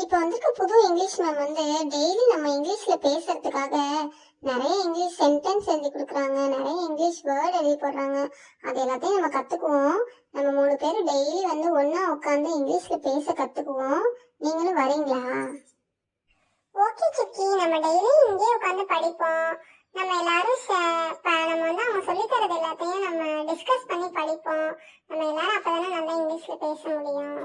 இப்போ வந்திருக்க புது இங்கிலீஷ் மேம் டெய்லி நம்ம இங்கிலீஷ்ல பேசுறதுக்காக நிறைய இங்கிலீஷ் சென்டென்ஸ் எழுதி கொடுக்குறாங்க, நிறைய இங்கிலீஷ் வேர்ட் எழுதி போடுறாங்க. அது எல்லாத்தையும் நம்ம கத்துக்குவோம். நம்ம 3 பேரும் டெய்லி ஒண்ணா உட்காந்து இங்கிலீஷ்ல பேச கத்துக்குவோம். நீங்களும் வரீங்களா? ஓகே சுக்கி, நம்ம டெய்லி இங்கே உட்காந்து படிப்போம். நம்ம எல்லாரும் நம்ம அவங்க சொல்லி தரது எல்லாத்தையும் நம்ம டிஸ்கஸ் பண்ணி படிப்போம். நம்ம எல்லாரும் அப்பதானே நல்லா இங்கிலீஷ்ல பேச முடியும்.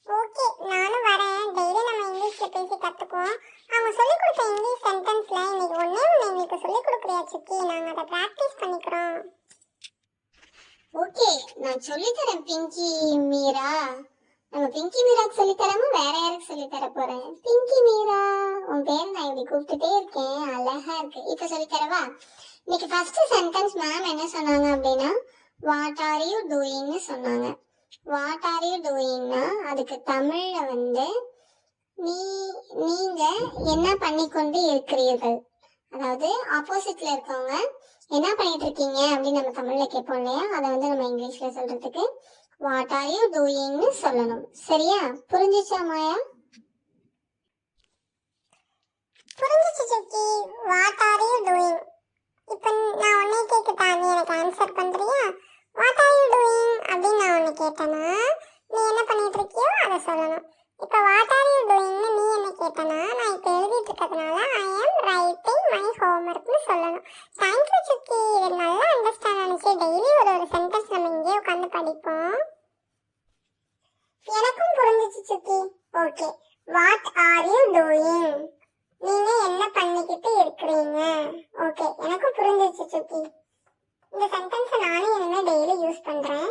ஓகே, நானும் வரேன். டெய்லி நம்ம இங்கிலீஷ்ல பேசி கத்துக்குவோம். அவங்க சொல்லி கொடுத்த இங்கிலீஷ் சென்டென்ஸ்ல இன்னைக்கு ஒண்ணு எங்களுக்கு சொல்லி கொடுக்குறியா சுக்கி? நாங்க அதை பிராக்டிஸ் பண்ணிக்கிறோம். ஓகே, நான் சொல்லித்தரேன் பிங்கி மீரா. நம்ம பிங்கி மீராக்கு சொல்லித்தராம வேற யாருக்கு சொல்லித்தர போறேன்? பிங்கி மீரா, உன் பேர் நான் இப்படி கூப்பிட்டுட்டே இருக்கேன், அழகா இருக்கு. இப்ப சொல்லித்தரவா? இன்னைக்கு ஃபர்ஸ்ட் சென்டென்ஸ் மேம் என்ன சொன்னாங்க அப்படின்னா, வாட் ஆர் யூ டூயிங்னு சொன்னாங்க. வாட் ஆர் யூ டூயிங்னா அதுக்கு தமிழ்ல நீங்க என்ன பண்ணிக்கொண்டு இருக்கிறீர்கள், அதாவது ஆப்போசிட்ல இருக்கவங்க என்ன பண்ணிட்டு இருக்கீங்க அப்படின்னு நம்ம தமிழ்ல கேட்போம் இல்லையா, அதை நம்ம இங்கிலீஷ்ல சொல்றதுக்கு வாட் ஆர் யூ டூயிங்னு சொல்லணும். சரியா? புரிஞ்சுச்சா மாயா? புரிஞ்சுச்சு Sukki. What are you doing? இப்போ நான் உன்னை கேட்கட்டா, நீ எனக்கு ஆன்சர் பண்றியா? வாட் ஆர் யூ டூயிங் அப்படின்னு நான் உன்னை கேட்டேனா நீ என்ன பண்ணிட்டு இருக்கியோ அதை சொல்லணும். இப்போ வாட் ஆர் யூ டூயிங்னு நீ என்ன கேட்டனா நான் இப்போ எழுதிட்டு இருக்கிறதுனால ஐ ஆம் ரைட்டிங் மை ஹோம்ஒர்க்னு சொல்லணும். தேங்க்யூ சுக்கி, இது நல்லா அண்டர்ஸ்டாண்ட் ஆனிச்சு. டெய்லி ஒரு சென்டென்ஸ் நம்ம இங்கே உட்காந்து படிப்போம். எனக்கும் புரிஞ்சிச்சு Sukki. Okay, what are you doing, நீங்க என்ன பண்ணிக்கிட்டு இருக்கிறீங்க. ஓகே, எனக்கும் புரிஞ்சிச்சு சுக்கி. இந்த சென்டென்ஸை நானும் இனிமேல் டெய்லி யூஸ் பண்றேன்.